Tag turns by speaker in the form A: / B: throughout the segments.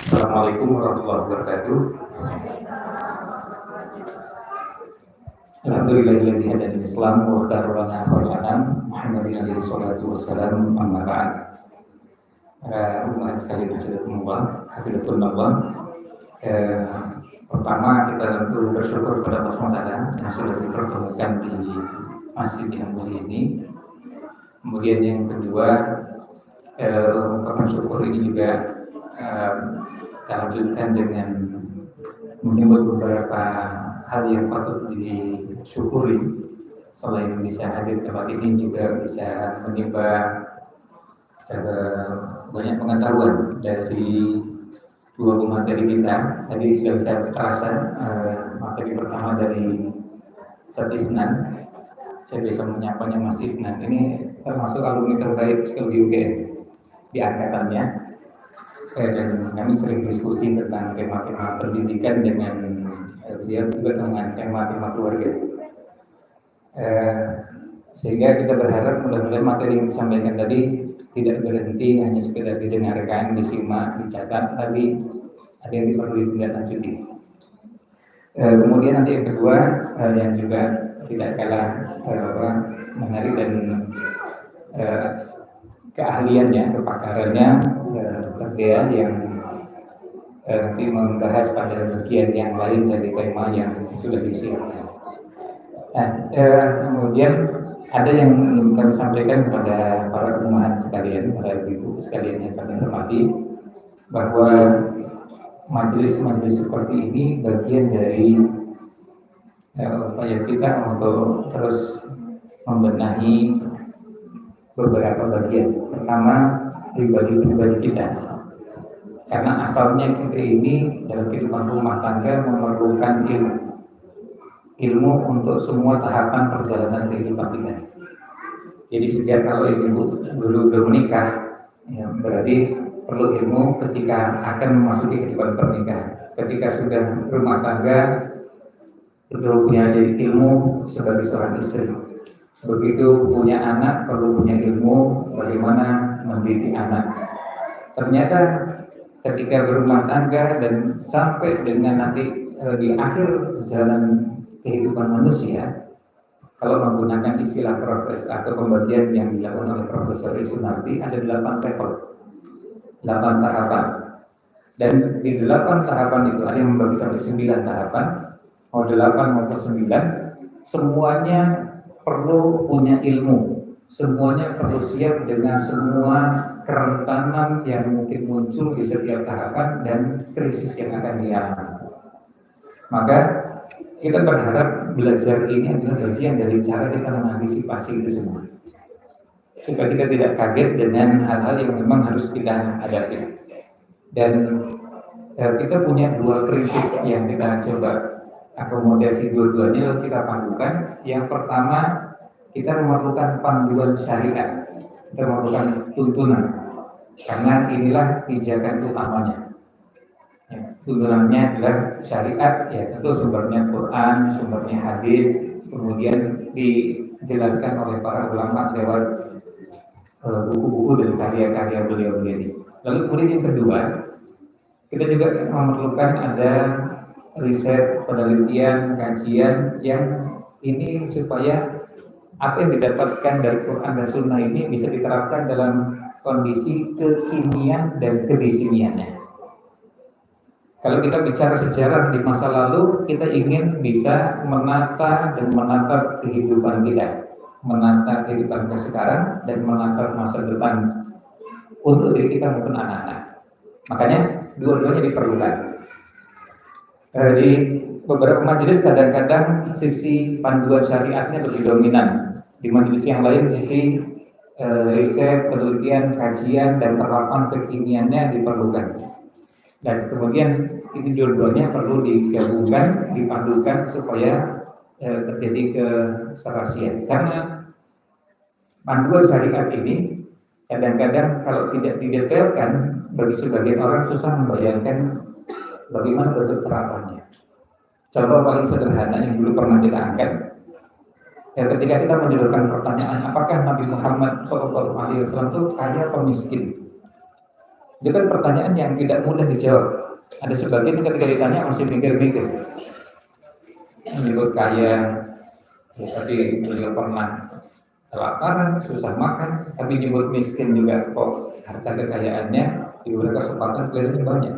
A: Assalamualaikum warahmatullahi wabarakatuh. Alhamdulillahilladzi hadana Islam wa ikhtara lana Muhammadin alaihi salatu wassalam, amma ba'd. Para umat sekalian hafizakumullah. Pertama kita tentu bersyukur kepada Allah SWT yang sudah dipertemukan di masjid yang mulia ini. Kemudian yang kedua, ungkapan syukur ini juga kita lanjutkan dengan menyebut beberapa hal yang patut disyukuri. Selain bisa hadir tempat ini juga bisa menimba banyak pengetahuan dari dua materi kita. Tadi sudah bisa terasa materi pertama dari Ustaz Isnan. Saya bisa menyapanya Mas Isnan. Ini termasuk alumni terbaik sekali UGM di angkatannya. Dan kami sering diskusi tentang tema-tema pendidikan dengan dia juga dengan tema-tema keluarga. Sehingga kita berharap mudah-mudahan materi yang disampaikan tadi tidak berhenti hanya sekedar didengarkan, disimak, dicatat, tapi ada yang perlu ditindaklanjuti. Kemudian nanti yang kedua yang juga tidak kalah menarik dan keahliannya, kepakarannya Dr. Dea yang nanti membahas pada bagian yang lain dari tema yang sudah disiapkan. Nah, kemudian ada yang ingin kami sampaikan kepada para umat sekalian, para ibu sekalian yang kami hormati, bahwa majelis-majelis seperti ini bagian dari upaya kita untuk terus membenahi beberapa bagian. Pertama, pribadi-pribadi kita, karena asalnya kita ini dalam kehidupan rumah tangga memerlukan ilmu untuk semua tahapan perjalanan kehidupan kita. Jadi sejak kalau ibu dulu belum menikah, ya, berarti perlu ilmu ketika akan memasuki kehidupan pernikahan. Ketika sudah rumah tangga, perlu punya ilmu sebagai seorang istri. Begitu punya anak, perlu punya ilmu bagaimana mendidik anak. Ternyata ketika berumah tangga dan sampai dengan nanti di akhir perjalanan kehidupan manusia, kalau menggunakan istilah profes atau pembagian yang dilakukan oleh Profesor Isunardi, ada 8 level, 8 tahapan. Dan di 8 tahapan itu ada yang membagi sampai 9 tahapan, mau 8 maupun 9, semuanya perlu punya ilmu, semuanya perlu siap dengan semua kerentanan yang mungkin muncul di setiap tahapan dan krisis yang akan dialami. Maka kita berharap belajar ini adalah bagian dari cara kita mengantisipasi itu semua, supaya kita tidak kaget dengan hal-hal yang memang harus kita hadapi. Dan kita punya 2 prinsip yang kita coba akomodasi dua-duanya kita padukan. Yang pertama, kita memerlukan panduan syariat, kita memerlukan tuntunan, karena inilah pijakan utamanya. Ya, tuntunannya adalah syariat, ya tentu sumbernya Quran, sumbernya hadis, kemudian dijelaskan oleh para ulama lewat buku-buku dan karya-karya beliau ini. Lalu kemudian yang kedua, kita juga memerlukan ada riset, penelitian, kajian yang ini supaya apa yang didapatkan dari Quran dan Sunnah ini bisa diterapkan dalam kondisi kekinian dan kedisiniannya. Kalau kita bicara sejarah di masa lalu, kita ingin bisa menata dan menatap kehidupan kita, menata kehidupan kita sekarang dan menatap masa depan untuk diri kita maupun anak-anak. Makanya dua-duanya diperlukan. Di beberapa majelis kadang-kadang sisi panduan syariatnya lebih dominan. Di majelis yang lain sisi riset, penelitian, kajian dan terapan kekiniannya diperlukan. Dan kemudian ini dua-duanya perlu digabungkan, dipadukan supaya terjadi keserasian. Karena panduan syariat ini kadang-kadang kalau tidak didetailkan, bagi sebagian orang susah membayangkan bagaimana bentuk terapannya. Contoh paling sederhana yang dulu pernah kita angkat, ya ketika kita menjawabkan pertanyaan apakah Nabi Muhammad SAW itu kaya atau miskin, Itu kan pertanyaan yang tidak mudah dijawab. Ada sebagian yang ketika ditanya masih mikir-mikir. Menyebut kaya, ya tadi beliau pernah kelaparan, susah makan, tapi nyebut miskin juga kok harta kekayaannya di beberapa kesempatan kelihatannya banyak.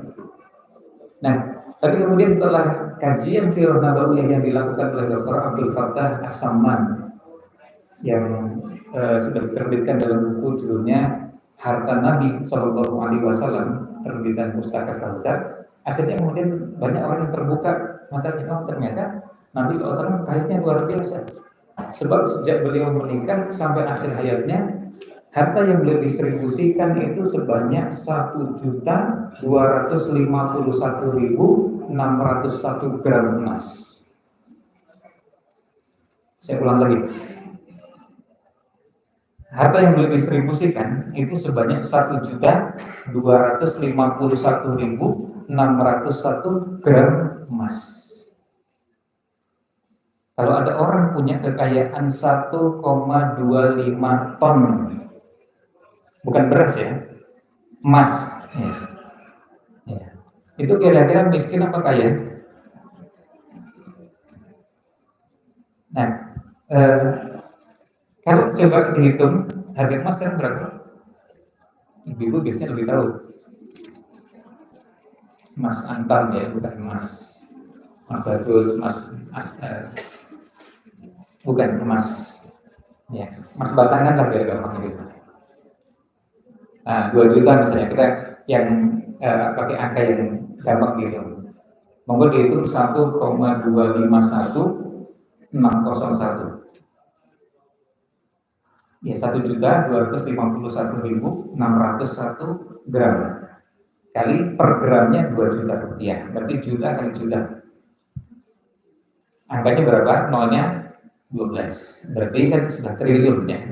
A: Nah, tapi kemudian setelah kajian sirah nabawiyah yang dilakukan oleh Dr. Abdul Fattah As-Samman yang sudah diterbitkan dalam buku judulnya Harta Nabi Shallallahu Alaihi Wasallam, terbitan Pustaka Kautsar, akhirnya kemudian banyak orang yang terbuka matanya, oh ternyata Nabi SAW kayaknya luar biasa. Sebab sejak beliau menikah sampai akhir hayatnya, harta yang beliau distribusikan itu sebanyak 1.251.601 gram emas. Saya ulang lagi. Harta yang beliau distribusikan itu sebanyak 1.251.601 gram emas. Kalau ada orang punya kekayaan 1,25 ton, bukan beras ya, emas, ya. Itu kira-kira miskin apa kaya? Nah, kalau coba dihitung harga emas sekarang berapa? Ibu-ibu biasanya lebih tahu. Emas antam ya, bukan emas bagus, bukan emas, ya, emas batangan lah biar gampang gitu. Nah, 2 juta misalnya, kita yang pakai angka yang gampang gitu. Monggo dihitung 1,251601. Ya, 1.251.601 gram kali per gramnya 2 juta rupiah, berarti juta kali juta. Angkanya berapa? Nolnya 12. Berarti kan sudah triliun ya.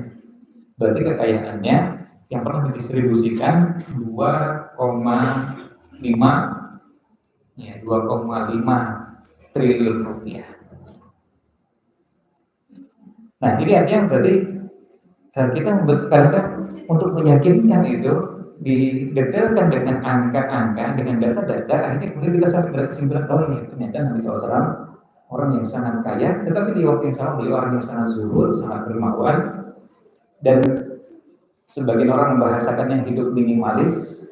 A: Berarti kekayaannya yang pernah didistribusikan 2,5 triliun rupiah. Nah, ini artinya berarti kita kadang-kadang untuk meyakinkan itu didetailkan dengan angka-angka, dengan data-data, akhirnya kemudian kita sampai berkesimpulan, oh ya ternyata Nabi SAW orang yang sangat kaya, tetapi di waktu yang sama beliau orang yang sangat zuhud, sangat dermawan, dan sebagian orang membahasakannya hidup minimalis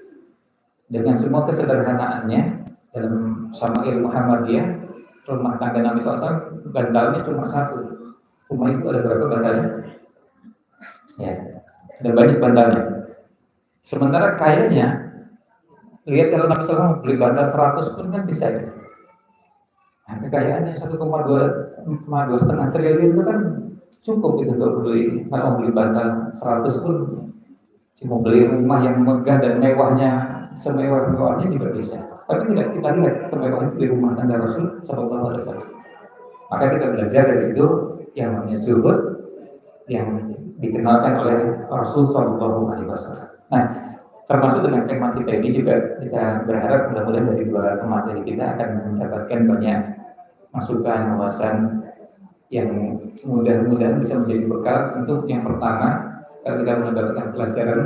A: dengan semua kesederhanaannya. Dalam Syama'il Muhammadiyah, rumah tangga Nabi SAW bantalnya cuma 1. Rumah itu ada berapa bantalnya? Ya, ada banyak bantalnya. Sementara kayanya, lihat kalau Nabi SAW beli bantal 100 pun kan bisa ya. Nah, kekayaannya 1,2 triliun itu kan cukup gitu untuk beli. Kalau beli bantal 100 pun cuma beli rumah yang megah dan mewahnya semewah-mewahnya juga bisa. Tapi tidak kita lihat kemewahan di rumah tangga Rasul Sallallahu Alaihi Wasallam. Maka kita belajar dari situ yang namanya zuhud yang dikenalkan oleh Rasul Sallallahu Alaihi Wasallam. Nah, termasuk dengan tema kita ini juga kita berharap mudah-mudahan dari 2 materi kita akan mendapatkan banyak masukan, wawasan yang mudah-mudahan bisa menjadi bekal untuk yang pertama, kalau kita mendapatkan pelajaran,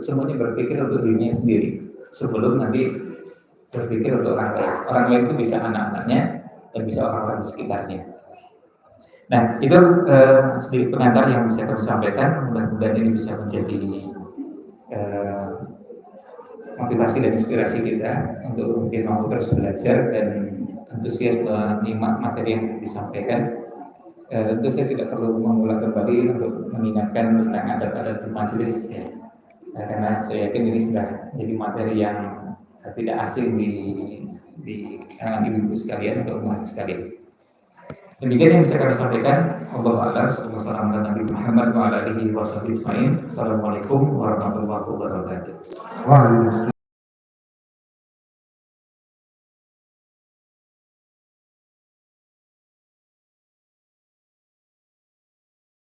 A: semuanya berpikir untuk dirinya sendiri sebelum nanti berpikir untuk orang lain. Orang lain itu bisa anak-anaknya dan bisa orang-orang di sekitarnya. Nah, itu sedikit pengantar yang bisa kami sampaikan. Mudah-mudahan ini bisa menjadi motivasi dan inspirasi kita untuk mungkin mau terus belajar dan antusias menyimak materi yang disampaikan. Tentu saya tidak perlu mengulang kembali untuk mengingatkan tentang adat-adat majelis ya. Karena saya yakin ini sudah jadi materi yang tidak asing di kalangan ibu-ibu sekalian atau umat sekalian. Demikian yang bisa kami sampaikan. Allahu a'lam. Sallallahu alaihi wasallam Nabi Muhammad wa ala alihi wasallam. Assalamualaikum warahmatullahi wabarakatuh.
B: Waalaikumsalam.